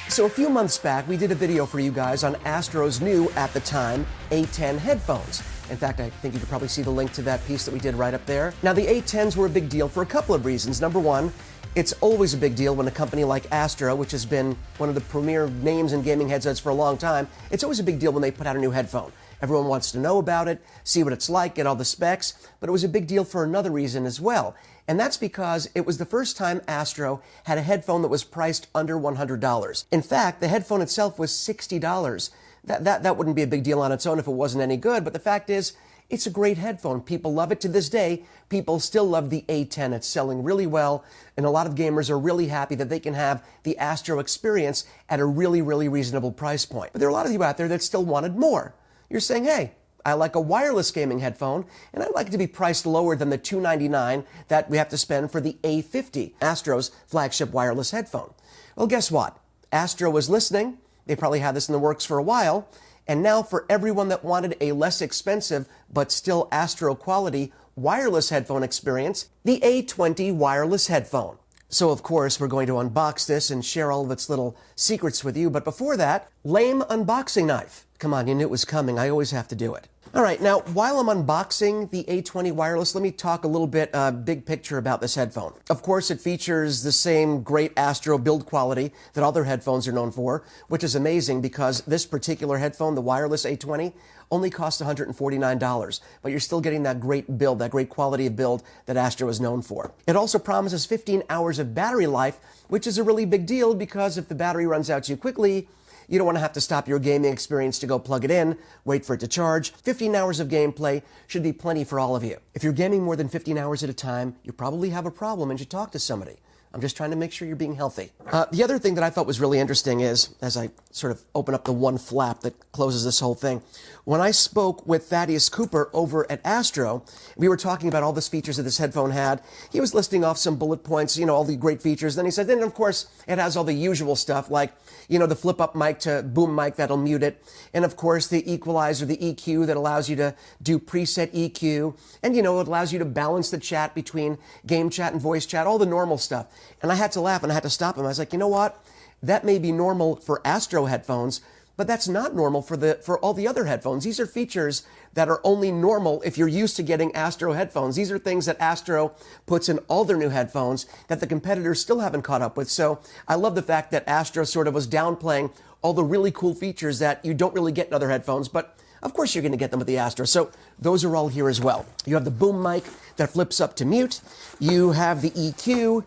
So a few months back, we did a video for you guys on Astro's new, at the time, A10 headphones. In fact, I think you could probably see the link to that piece that we did right up there. Now, the A10s were a big deal for a couple of reasons. Number one, it's always a big deal when a company like Astro, which has been one of the premier names in gaming headsets for a long time, it's always a big deal when they put out a new headphone. Everyone wants to know about it, see what it's like, get all the specs, but it was a big deal for another reason as well. And that's because it was the first time Astro had a headphone that was priced under $100. In fact, the headphone itself was $60. That wouldn't be a big deal on its own if it wasn't any good, but the fact is, it's a great headphone. People love it to this day. People still love the A10. It's selling really well, and a lot of gamers are really happy that they can have the Astro experience at a really, really reasonable price point. But there are a lot of you out there that still wanted more. You're saying, hey, I like a wireless gaming headphone, and I'd like it to be priced lower than the $299 that we have to spend for the A20, Astro's flagship wireless headphone. Well, guess what? Astro was listening. They probably had this in the works for a while. And now for everyone that wanted a less expensive but still Astro quality wireless headphone experience, the A20 Wireless Headphone. So of course, we're going to unbox this and share all of its little secrets with you. But before that, lame unboxing knife. Come on, you knew it was coming. I always have to do it. All right, now, while I'm unboxing the A20 Wireless, let me talk a little bit big picture about this headphone. Of course, it features the same great Astro build quality that other headphones are known for, which is amazing because this particular headphone, the Wireless A20, only costs $149, but you're still getting that great build, that great quality of build that Astro is known for. It also promises 15 hours of battery life, which is a really big deal because if the battery runs out too quickly, you don't want to have to stop your gaming experience to go plug it in, wait for it to charge. 15 hours of gameplay should be plenty for all of you. If you're gaming more than 15 hours at a time, you probably have a problem and should talk to somebody. I'm just trying to make sure you're being healthy. The other thing that I thought was really interesting is, as I sort of open up the one flap that closes this whole thing, when I spoke with Thaddeus Cooper over at Astro, we were talking about all the features that this headphone had. He was listing off some bullet points, you know, all the great features. Then he said, then of course, it has all the usual stuff like, you know, the flip-up mic to boom mic that'll mute it. And of course, the equalizer, the EQ that allows you to do preset EQ. And, you know, it allows you to balance the chat between game chat and voice chat, all the normal stuff. And I had to laugh and I had to stop him. I was like, you know what? That may be normal for Astro headphones, but that's not normal for all the other headphones. These are features that are only normal if you're used to getting Astro headphones. These are things that Astro puts in all their new headphones that the competitors still haven't caught up with. So I love the fact that Astro sort of was downplaying all the really cool features that you don't really get in other headphones, but of course you're going to get them with the Astro. So those are all here as well. You have the boom mic that flips up to mute. You have the EQ.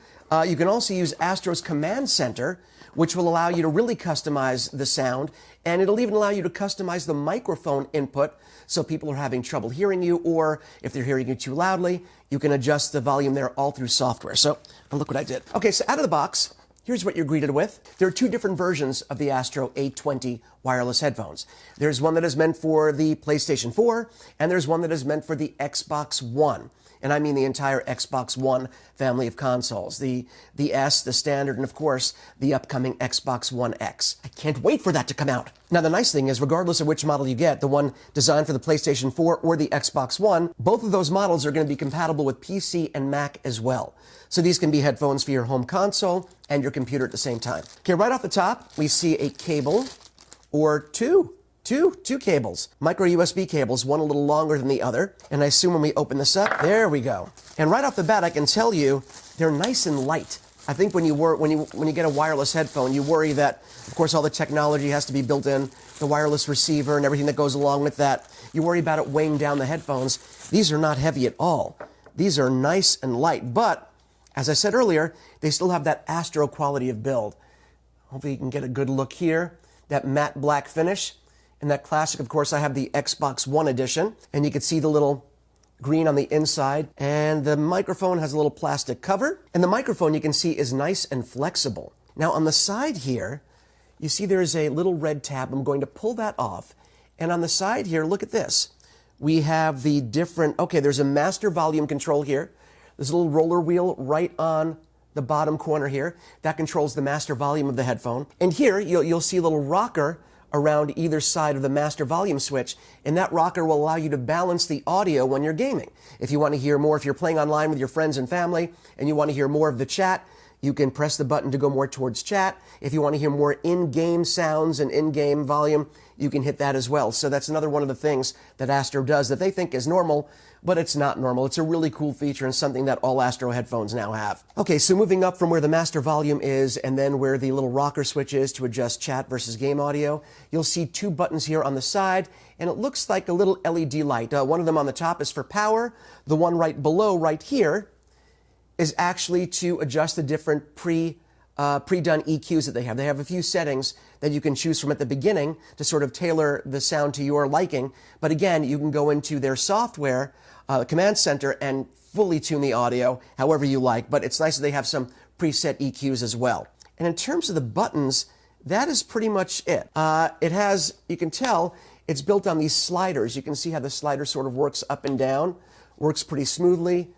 You can also use Astro's Command Center, which will allow you to really customize the sound, and it'll even allow you to customize the microphone input so people are having trouble hearing you, or if they're hearing you too loudly, you can adjust the volume there all through software. So look what I did. Okay, so out of the box, here's what you're greeted with. There are two different versions of the Astro A20 wireless headphones. There's one that is meant for the PlayStation 4, and there's one that is meant for the Xbox One. And I mean the entire Xbox One family of consoles, the S, the standard, and of course, the upcoming Xbox One X. I can't wait for that to come out. Now, the nice thing is, regardless of which model you get, the one designed for the PlayStation 4 or the Xbox One, both of those models are going to be compatible with PC and Mac as well. So these can be headphones for your home console and your computer at the same time. Okay, right off the top, we see a cable or two cables, micro USB cables, one a little longer than the other. And I assume when we open this up, there we go. And right off the bat, I can tell you they're nice and light. I think when you get a wireless headphone, you worry that, of course, all the technology has to be built in, the wireless receiver and everything that goes along with that. You worry about it weighing down the headphones. These are not heavy at all. These are nice and light, but as I said earlier, they still have that Astro quality of build. Hopefully you can get a good look here. That matte black finish. And that classic, of course, I have the Xbox One edition, and you can see the little green on the inside, and the microphone has a little plastic cover, and the microphone you can see is nice and flexible. Now on the side here, you see there's a little red tab. I'm going to pull that off, and on the side here, look at this. We have the different, okay, there's a master volume control here. There's a little roller wheel right on the bottom corner here. That controls the master volume of the headphone. And here, you'll see a little rocker around either side of the master volume switch, and that rocker will allow you to balance the audio when you're gaming. If you want to hear more, if you're playing online with your friends and family, and you want to hear more of the chat, You can press the button to go more towards chat. If you want to hear more in-game sounds and in-game volume, you can hit that as well. So that's another one of the things that Astro does that they think is normal, but it's not normal. It's a really cool feature and something that all Astro headphones now have. Okay, so moving up from where the master volume is and then where the little rocker switch is to adjust chat versus game audio, you'll see two buttons here on the side, and it looks like a little LED light. One of them on the top is for power. The one right below, right here, is actually to adjust the different pre-done EQs that they have. They have a few settings that you can choose from at the beginning to sort of tailor the sound to your liking. But again, you can go into their software, command center, and fully tune the audio however you like. But it's nice that they have some preset EQs as well. And in terms of the buttons, that is pretty much it. It has, you can tell, it's built on these sliders. You can see how the slider sort of works up and down, works pretty smoothly.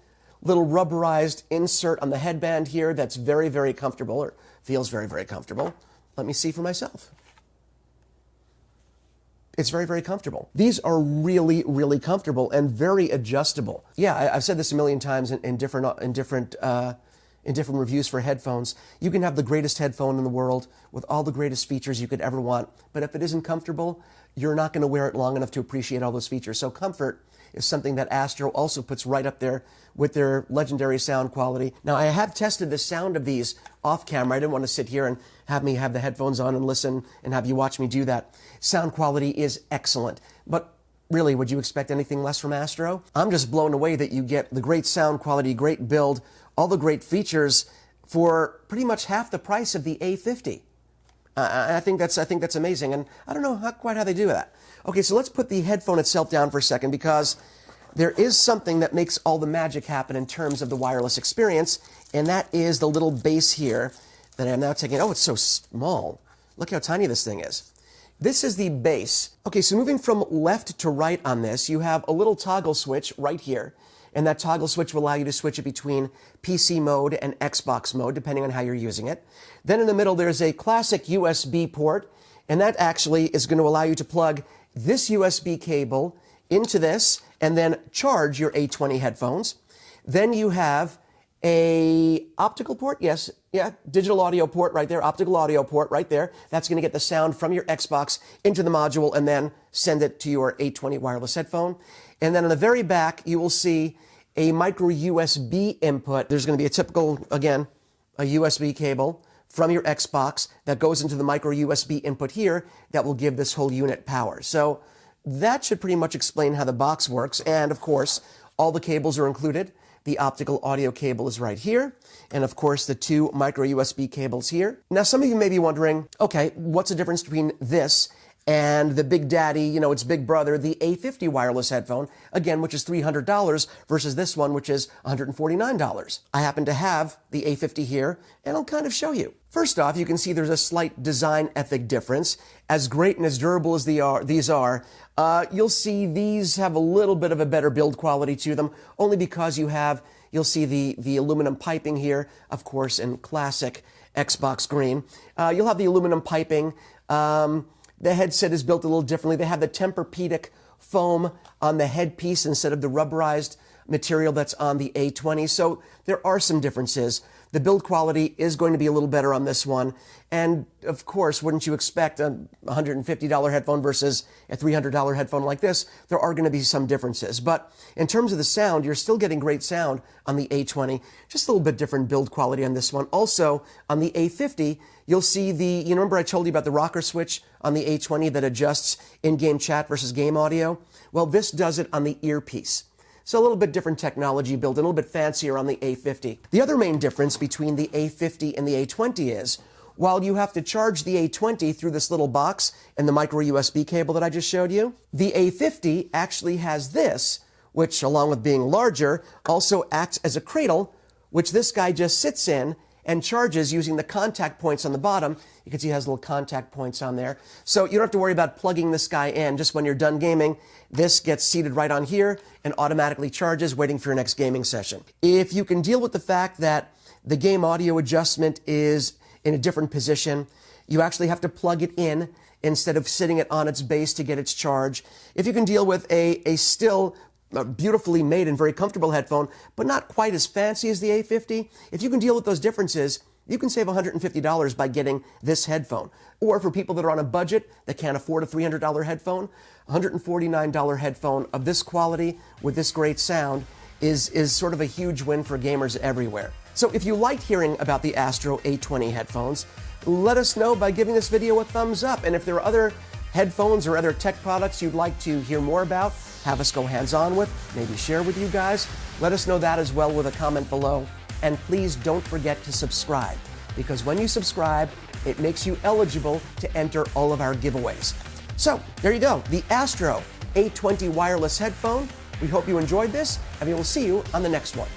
Little rubberized insert on the headband here that's very, very comfortable, or feels very, very comfortable. Let me see for myself. It's very, very comfortable. These are really, really comfortable and very adjustable. Yeah, I've said this a million times in different reviews for headphones. You can have the greatest headphone in the world with all the greatest features you could ever want, but if it isn't comfortable, you're not going to wear it long enough to appreciate all those features. So comfort is something that Astro also puts right up there with their legendary sound quality. Now, I have tested the sound of these off camera. I didn't want to sit here and have me have the headphones on and listen and have you watch me do that. Sound quality is excellent. But really, would you expect anything less from Astro? I'm just blown away that you get the great sound quality, great build, all the great features for pretty much half the price of the A50. I think that's amazing, and I don't know quite how they do that. Okay, so let's put the headphone itself down for a second, because there is something that makes all the magic happen in terms of the wireless experience, and that is the little base here that I'm now taking. Oh, it's so small. Look how tiny this thing is. This is the base. Okay, so moving from left to right on this, you have a little toggle switch right here. And that toggle switch will allow you to switch it between PC mode and Xbox mode, depending on how you're using it. Then in the middle, there's a classic USB port, and that actually is going to allow you to plug this USB cable into this and then charge your A20 headphones. Then you have a optical port, digital audio port right there, optical audio port right there. That's going to get the sound from your Xbox into the module and then send it to your A20 wireless headphone. And then on the very back, you will see a micro USB input. There's going to be a typical, again, a USB cable from your Xbox that goes into the micro USB input here that will give this whole unit power. So that should pretty much explain how the box works. And of course, all the cables are included. The optical audio cable is right here. And of course, the two micro USB cables here. Now, some of you may be wondering, okay, what's the difference between this and the big daddy, its big brother, the A50 wireless headphone, again, which is $300 versus this one, which is $149. I happen to have the A50 here, and I'll kind of show you. First off, you can see there's a slight design ethic difference. As great and as durable as these are, you'll see these have a little bit of a better build quality to them, only because you'll see the aluminum piping here, of course, in classic Xbox green. You'll have the aluminum piping. The headset is built a little differently. They have the Tempur-Pedic foam on the headpiece instead of the rubberized material that's on the A20. So there are some differences. The build quality is going to be a little better on this one. And of course, wouldn't you expect a $150 headphone versus a $300 headphone like this? There are going to be some differences. But in terms of the sound, you're still getting great sound on the A20. Just a little bit different build quality on this one. Also, on the A50, you'll see you remember I told you about the rocker switch on the A20 that adjusts in-game chat versus game audio? Well, this does it on the earpiece. So a little bit different technology built, a little bit fancier on the A50. The other main difference between the A50 and the A20 is, while you have to charge the A20 through this little box and the micro USB cable that I just showed you, the A50 actually has this, which, along with being larger, also acts as a cradle, which this guy just sits in and charges using the contact points on the bottom. You can see it has little contact points on there. So you don't have to worry about plugging this guy in. Just when you're done gaming, this gets seated right on here and automatically charges, waiting for your next gaming session. If you can deal with the fact that the game audio adjustment is in a different position, you actually have to plug it in instead of sitting it on its base to get its charge. If you can deal with a still a beautifully made and very comfortable headphone, but not quite as fancy as the A50. If you can deal with those differences, you can save $150 by getting this headphone. Or for people that are on a budget that can't afford a $300 headphone, $149 headphone of this quality with this great sound is sort of a huge win for gamers everywhere. So if you liked hearing about the Astro A20 headphones, let us know by giving this video a thumbs up. And if there are other headphones or other tech products you'd like to hear more about, have us go hands-on with, maybe share with you guys, let us know that as well with a comment below. And please don't forget to subscribe, because when you subscribe, it makes you eligible to enter all of our giveaways. So there you go, the Astro A20 Wireless headphone. We hope you enjoyed this, and we will see you on the next one.